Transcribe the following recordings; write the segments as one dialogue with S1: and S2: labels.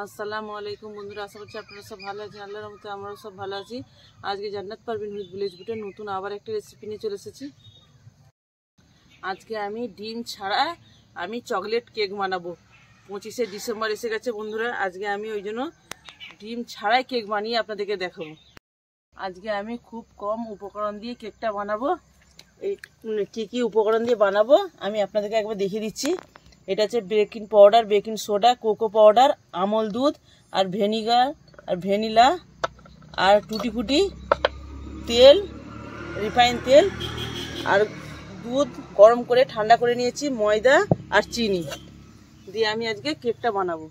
S1: আসসালামু আলাইকুম বন্ধুরা, আশা করছি আপনারা সব ভালো আছেন। আল্লাহর রহমতে আমরাও সব ভালো আছি। আজকে জান্নাত পারভিন উইথ ভিলেজ বুটের নতুন আবার একটা রেসিপি নিয়ে চলে এসেছি। আজকে আমি ডিম ছাড়া চকলেট কেক বানাবো। 25শে ডিসেম্বর এসে গেছে বন্ধুরা, আজকে আমি ওই জন্য ডিম ছাড়াই কেক বানিয়ে আপনাদেরকে দেখাবো। আজকে আমি খুব কম উপকরণ দিয়ে কেকটা বানাবো। এই কী কী উপকরণ দিয়ে বানাবো আমি আপনাদেরকে একবার দেখিয়ে দিচ্ছি। এটা হচ্ছে baking powder, baking soda, cocoa powder, আমল দুধ আর ভিনিগার আর ভ্যানিলা আর টুটি ফুটি তেল, রিফাইন তেল আর দুধ গরম করে ঠান্ডা করে নিয়েছি, ময়দা আর চিনি দিয়ে আমি আজকে কেকটা বানাবো।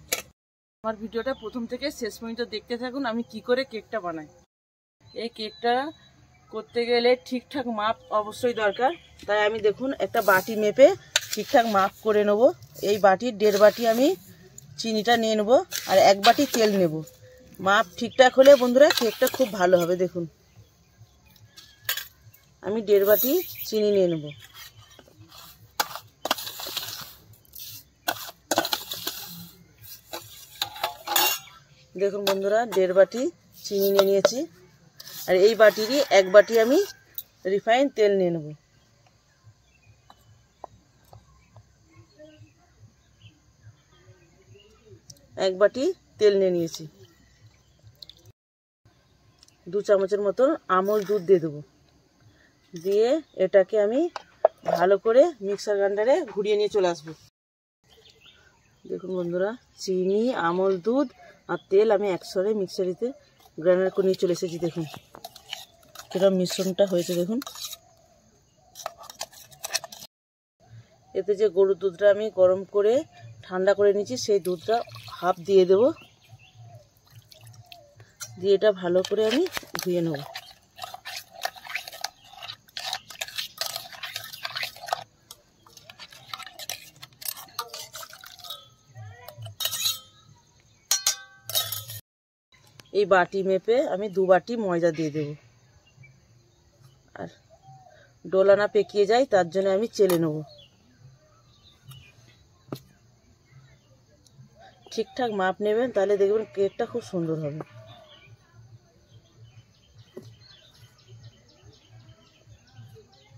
S1: আমার ভিডিওটা প্রথম থেকে শেষ পর্যন্ত দেখতে থাকুন আমি কি করে কেকটা বানাই। এই কেকটা করতে গেলে ঠিকঠাক মাপ অবশ্যই দরকার, তাই আমি দেখুন একটা বাটি মেপে ঠিকঠাক মাপ করে নেব। এই বাটির 1.5 বাটি আমি চিনিটা নিয়ে নেব আর 1 বাটি তেল নেব। মাপ ঠিকঠাক হলে বন্ধুরা কেকটা খুব ভালো হবে। দেখুন আমি 1.5 বাটি চিনি নিয়ে নেব। দেখুন বন্ধুরা 1.5 বাটি চিনি নিয়ে নিয়েছি আর এই বাটিরই 1 বাটি আমি রিফাইন তেল নিয়ে নেব। এক বাটি তেল নিয়ে নিয়েছি। 2 চামচের মতন আমল দুধ দিয়ে দেবো। দিয়ে এটাকে আমি ভালো করে মিক্সার গ্রাইন্ডারে ঘুরিয়ে নিয়ে চলে আসবো। দেখুন বন্ধুরা চিনি, আমল দুধ আর তেল আমি একসাথে মিক্সারিতে গ্রাইন্ডার করে নিয়ে চলে এসেছি। দেখুন কিরকম মিশ্রণটা হয়েছে। দেখুন এতে যে গরুর দুধটা আমি গরম করে ঠান্ডা করে নিয়েছি সেই দুধটা হাফ দিয়ে দেব। দিয়ে এটা ভালো করে আমি ধুয়ে নেব। এই বাটি মেপে আমি 2 বাটি ময়দা দিয়ে দেব। আর ডোলা না পেকিয়ে যায় তার জন্য আমি চেলে নেব। ঠিকঠাক মাপ নেবেন, তাহলে দেখবেন কেকটা খুব সুন্দর হবে।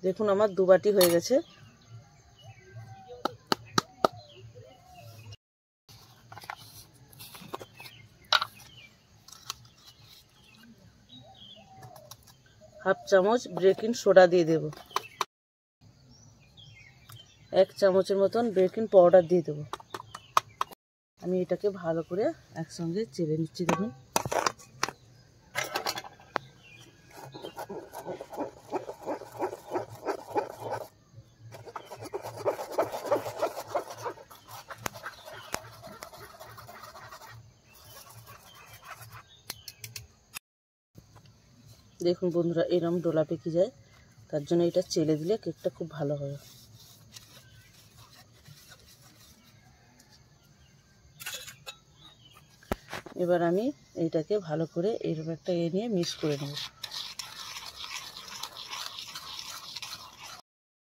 S1: দেখুন আমার 2 বাটি হয়ে গেছে। হাফ চামচ বেকিং সোডা দিয়ে দেব। 1 চামচের মতন বেকিং পাউডার দিয়ে দেব। আমি এটাকে ভালো করে একসঙ্গে চেলে নিচ্ছি। দেখুন দেখুন বন্ধুরা এরকম ডোলা পেকে যায়, তার জন্য এটা চেলে দিলে কেকটা খুব ভালো হবে। এবার আমি এইটাকে ভালো করে এরকম একটা নিয়ে মিক্স করে নেব।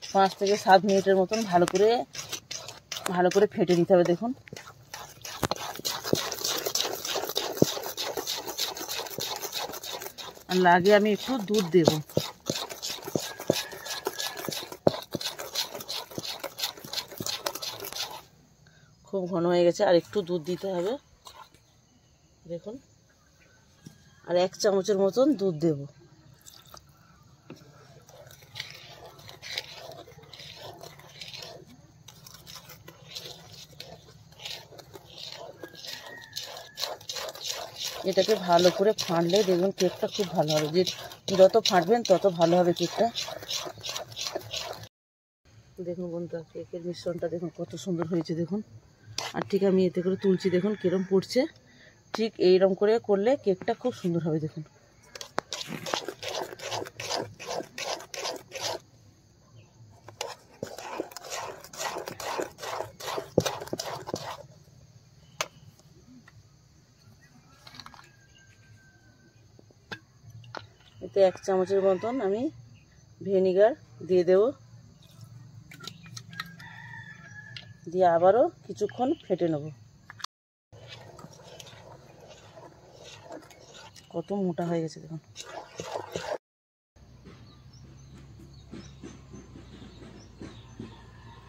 S1: 5 থেকে 7 মিনিটের মতন ভালো করে ফেটে নিতে হবে। দেখুন আর লাগে আমি একটু দুধ দেব। খুব ঘন হয়ে গেছে, আর একটু দুধ দিতে হবে। দেখুন আর 1 চামচের মতন দুধ দেব। এটাকে ভালো করে ফাটলে দেখবেন কেকটা খুব ভালো হবে। যে যত ফাটবেন তত ভালো হবে কেকটা। দেখুন বন্ধুরা কেকের মিশ্রণটা দেখুন কত সুন্দর হয়েছে। দেখুন আর ঠিক আমি এতে করে তুলছি, দেখুন কিরম পড়ছে। ঠিক এইরকম করে করলে কেকটা খুব সুন্দর হবে। দেখুন এতে 1 চামচের মতন আমি ভিনিগার দিয়ে দেব। দিয়ে আবারও কিছুক্ষণ ফেটে নেব। কত মোটা হয়ে গেছে দেখুন।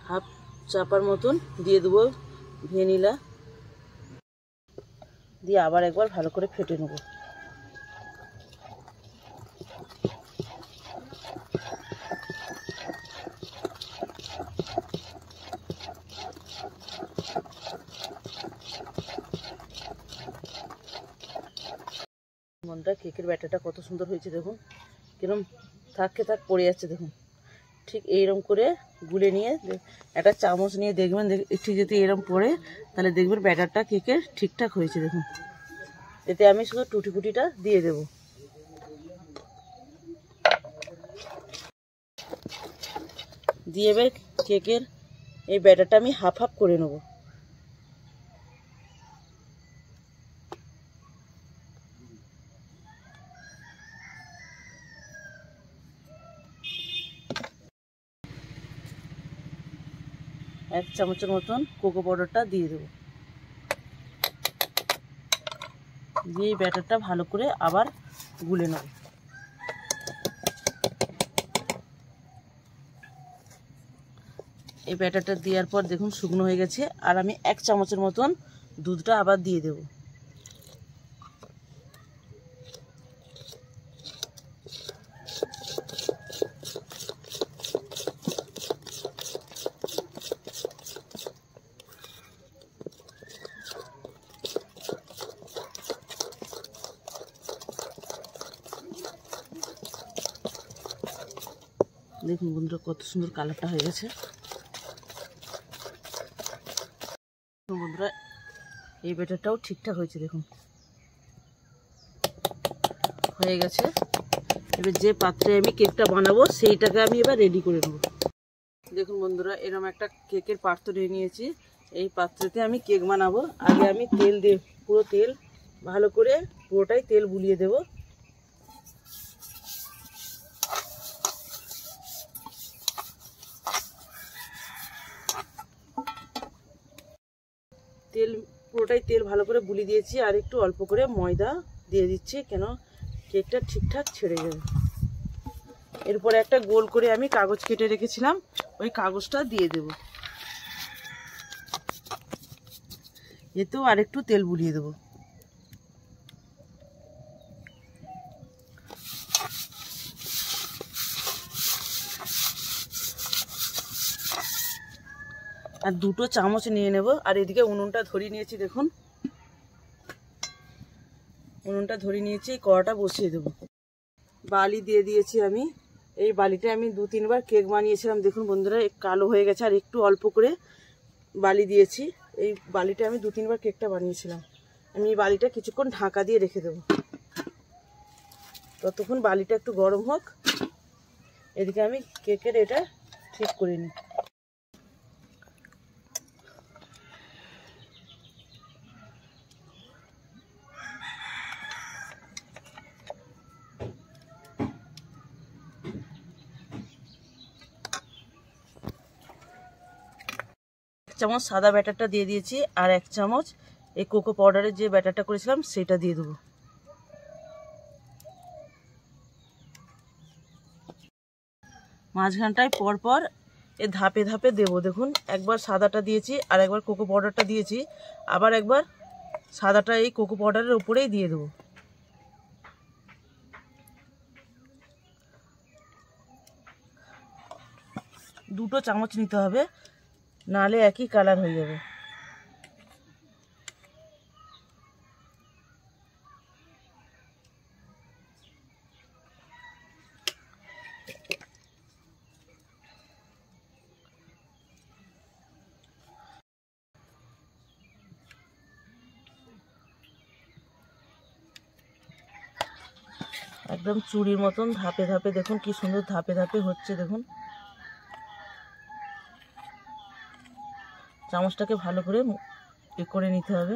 S1: হাফ চাপার মতন দিয়ে দেবো ভ্যানিলা, দিয়ে আবার একবার ভালো করে ফেটে নেব। বন্ধুরা কেকের ব্যাটারটা কত সুন্দর হয়েছে দেখুন, কিরম থাককে থাক পড়ে যাচ্ছে দেখুন। ঠিক এইরকম করে গুলে নিয়ে একটা চামচ নিয়ে দেখবেন, ঠিক যদি এরকম পড়ে তাহলে দেখবেন ব্যাটারটা কেকের ঠিকঠাক হয়েছে দেখুন। এতে আমি শুধু টুটি ফুটিটা দিয়ে দেব। দিয়ে এবার কেকের এই ব্যাটারটা আমি হাফ হাফ করে নেব। এক চামচের মতন কোকো পাউডারটা দিয়ে দেবো, দিয়ে এই ব্যাটারটা ভালো করে আবার গুলে নেব। এই ব্যাটারটা দেওয়ার পর দেখুন শুকনো হয়ে গেছে, আর আমি এক চামচের মতন দুধটা আবার দিয়ে দেব। দেখুন বন্ধুরা কত সুন্দর কালারটা হয়ে গেছে। বন্ধুরা এই ব্যাটারটাও ঠিকঠাক হয়েছে দেখুন, হয়ে গেছে। এবার যে পাত্রে আমি কেকটা বানাবো সেইটাকে আমি এবার রেডি করে নেব। দেখুন বন্ধুরা এরকম একটা কেকের পাত্র নিয়ে নিয়েছি। এই পাত্রতে আমি কেক বানাবো। আগে আমি তেল দিয়ে পুরো তেল ভালো করে পুরোটাই তেল বুলিয়ে দেব। পুরোটাই তেল ভালো করে বুলিয়ে দিয়েছি, আর একটু অল্প করে ময়দা দিয়ে দিচ্ছি, কেন কেকটা ঠিকঠাক ছেড়ে যাবে। এরপরে একটা গোল করে আমি কাগজ কেটে রেখেছিলাম, ওই কাগজটা দিয়ে দেব। এতেও আরেকটু তেল বুলিয়ে দেব। আর দুটো চামচ নিয়ে নেব। আর এদিকে উনুনটা ধরিয়ে নিয়েছি দেখুন, উনুনটা ধরিয়ে নিয়েছি, কড়াটা বসিয়ে দেব। বালি দিয়ে দিয়েছি আমি। এই বালিতে আমি 2-3 বার কেক বানিয়েছিলাম দেখুন বন্ধুরা, কালো হয়ে গেছে, আর একটু অল্প করে বালি দিয়েছি। এই বালিটা আমি 2-3 বার কেকটা বানিয়েছিলাম। আমি এই বালিটা কিছুক্ষণ ঢাকা দিয়ে রেখে দেব, ততক্ষণ বালিটা একটু গরম হোক। এদিকে আমি কেকের এটা ঠিক করে নিই। চামচ সাদা ব্যাটারটা দিয়ে দিয়েছি, আর 1 চামচ এই কোকো পাউডারের যে ব্যাটারটা করেছিলাম সেটা দিয়ে দেবো। মাঝখানটায় পরপর এ ধাপে ধাপে দেবো। দেখুন একবার সাদাটা দিয়েছি, আর একবার কোকো পাউডারটা দিয়েছি, আবার একবার সাদাটা এই কোকো পাউডারের উপরেই দিয়ে দেবো। দুটো চামচ নিতে হবে, নাহলে একই কালার হয়ে যাবে। একদম চুড়ির মতন ধাপে ধাপে দেখুন কি সুন্দর ধাপে ধাপে হচ্ছে দেখুন। চামচটাকে ভালো করে করে নিতে হবে।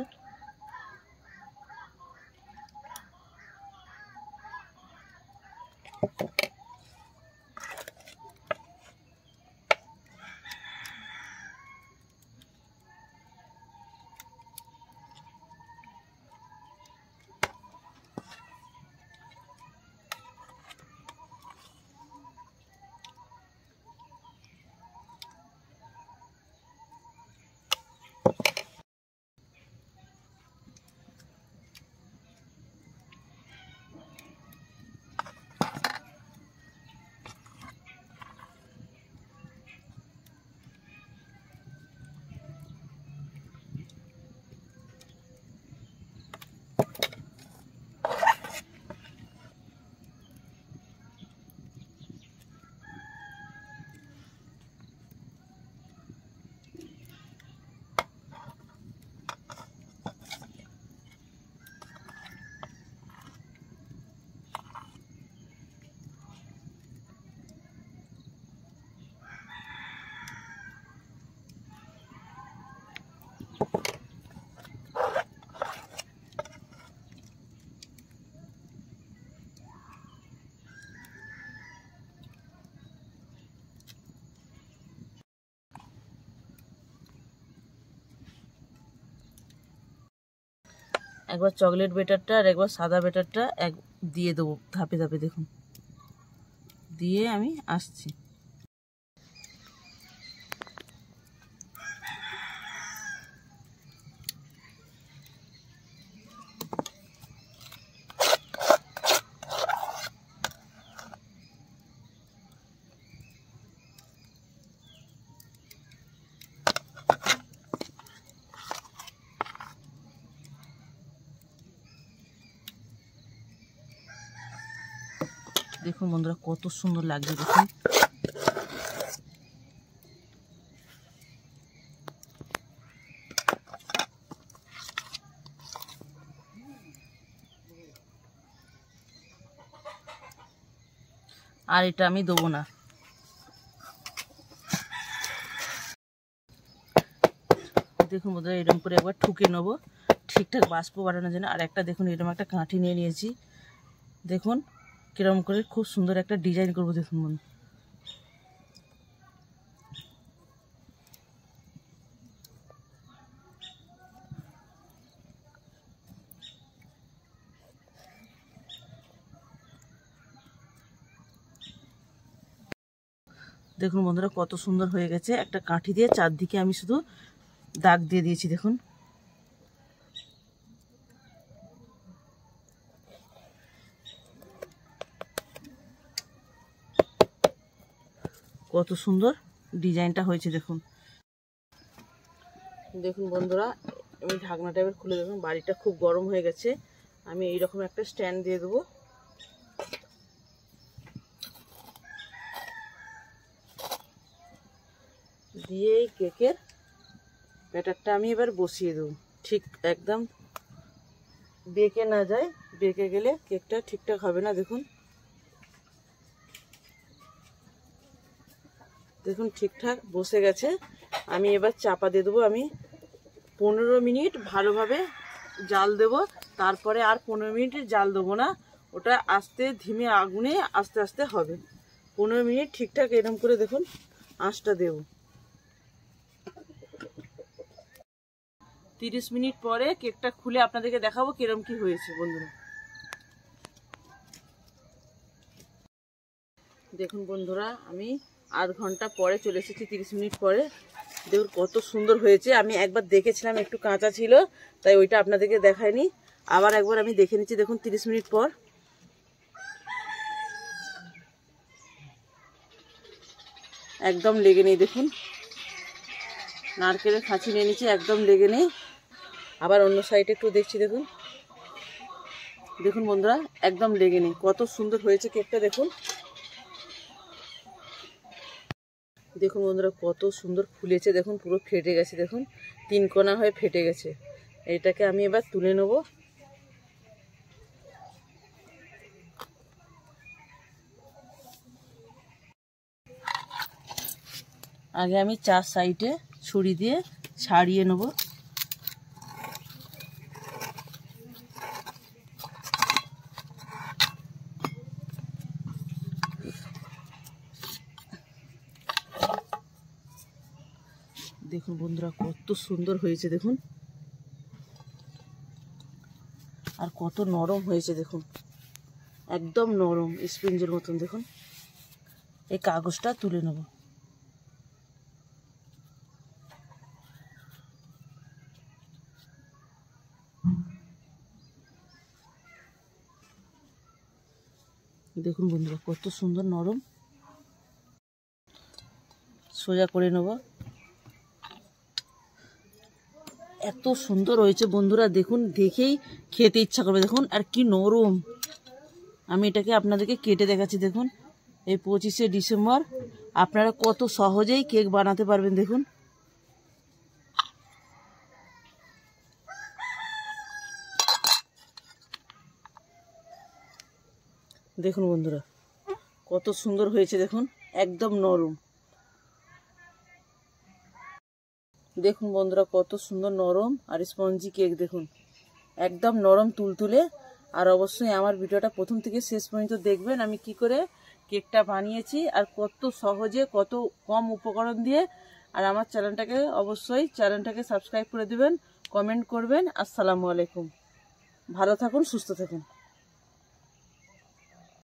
S1: একবার চকলেট বেটারটা আর একবার সাদা বেটারটা দিয়ে দেবো ধাপে ধাপে, দেখুন দিয়ে আমি আসছি। দেখুন বন্ধুরা কত সুন্দর লাগছে দেখুন। আর এটা আমি দেবো না। দেখুন বন্ধুরা এরকম করে একবার ঠুকে নেবো ঠিকঠাক বাষ্প বাড়ানোর জন্য। আর একটা দেখুন এরকম একটা কাঠি নিয়ে নিয়েছি, দেখুন কিরকম করে খুব সুন্দর একটা ডিজাইন করবো দেখুন বন্ধু। দেখুন বন্ধুরা কত সুন্দর হয়ে গেছে। একটা কাঠি দিয়ে চারদিকে আমি শুধু দাগ দিয়ে দিয়েছি দেখুন। কত সুন্দর ডিজাইনটা হয়েছে দেখুন। দেখুন বন্ধুরা আমি ঢাকনাটা এবার খুলে দেখুন, বাড়িটা খুব গরম হয়ে গেছে। আমি এইরকম একটা স্ট্যান্ড দিয়ে দেবো। দিয়ে এই কেকের ব্যাটারটা আমি এবার বসিয়ে দেবো, ঠিক একদম বেঁকে না যায়, বেঁকে গেলে কেকটা ঠিকঠাক হবে না। দেখুন দেখুন ঠিকঠাক বসে গেছে। আমি এবার চাপা দিয়ে দেবো। আমি 15 মিনিট ভালোভাবে জাল দেব, তারপরে আর 15 মিনিট জাল দেবো না, ওটা আস্তে ধিমে আগুনে আস্তে আস্তে হবে। 15 মিনিট ঠিকঠাক এরকম করে দেখুন আঁচটা দেব। 30 মিনিট পরে কেকটা খুলে আপনাদেরকে দেখাবো কিরকম কি হয়েছে বন্ধুরা। দেখুন বন্ধুরা আমি আধ ঘন্টা পরে চলে এসেছি, 30 মিনিট পরে। দেখুন কত সুন্দর হয়েছে। আমি একবার দেখেছিলাম একটু কাঁচা ছিল, তাই ওইটা আপনাদেরকে দেখাইনি। আবার একবার আমি দেখে নিচ্ছি দেখুন 30 মিনিট পর। একদম লেগে নেই দেখুন, নারকেলের খাঁচি নিয়ে নিচ্ছি, একদম লেগে নেই। আবার অন্য সাইডে একটু দেখছি দেখুন। দেখুন বন্ধুরা একদম লেগে নেই, কত সুন্দর হয়েছে কেকটা দেখুন। দেখুন বন্ধুরা কত সুন্দর ফুলেছে দেখুন, পুরো ফেটে গেছে দেখুন, 3 কোনা হয়ে ফেটে গেছে। এটাকে আমি এবার তুলে নেব। আগে আমি 4 সাইডে ছুরি দিয়ে ছাড়িয়ে নেব। দেখুন বন্ধুরা কত সুন্দর হয়েছে দেখুন, আর কত নরম হয়েছে দেখুন, একদম নরম স্পঞ্জের মতন। দেখুন এই কাগজটা তুলে নেব। দেখুন বন্ধুরা কত সুন্দর নরম, সোজা করে নেব। এত সুন্দর হয়েছে বন্ধুরা দেখুন, দেখেই খেতে ইচ্ছা করবে দেখুন, আর কি নরম। আমি এটাকে আপনাদেরকে কেটে দেখাচ্ছি দেখুন। এই 25শে ডিসেম্বর আপনারা কত সহজেই কেক বানাতে পারবেন দেখুন। দেখুন বন্ধুরা কত সুন্দর হয়েছে দেখুন, একদম নরম। দেখুন বন্ধুরা কত সুন্দর নরম আর স্পঞ্জি কেক দেখুন, একদম নরম তুলতুলে। আর অবশ্যই আমার ভিডিওটা প্রথম থেকে শেষ পর্যন্ত দেখবেন আমি কি করে কেকটা বানিয়েছি আর কত সহজে কত কম উপকরণ দিয়ে। আর আমার চ্যানেলটাকে অবশ্যই সাবস্ক্রাইব করে দিবেন, কমেন্ট করবেন। আসসালামু আলাইকুম। ভালো থাকুন, সুস্থ থাকুন।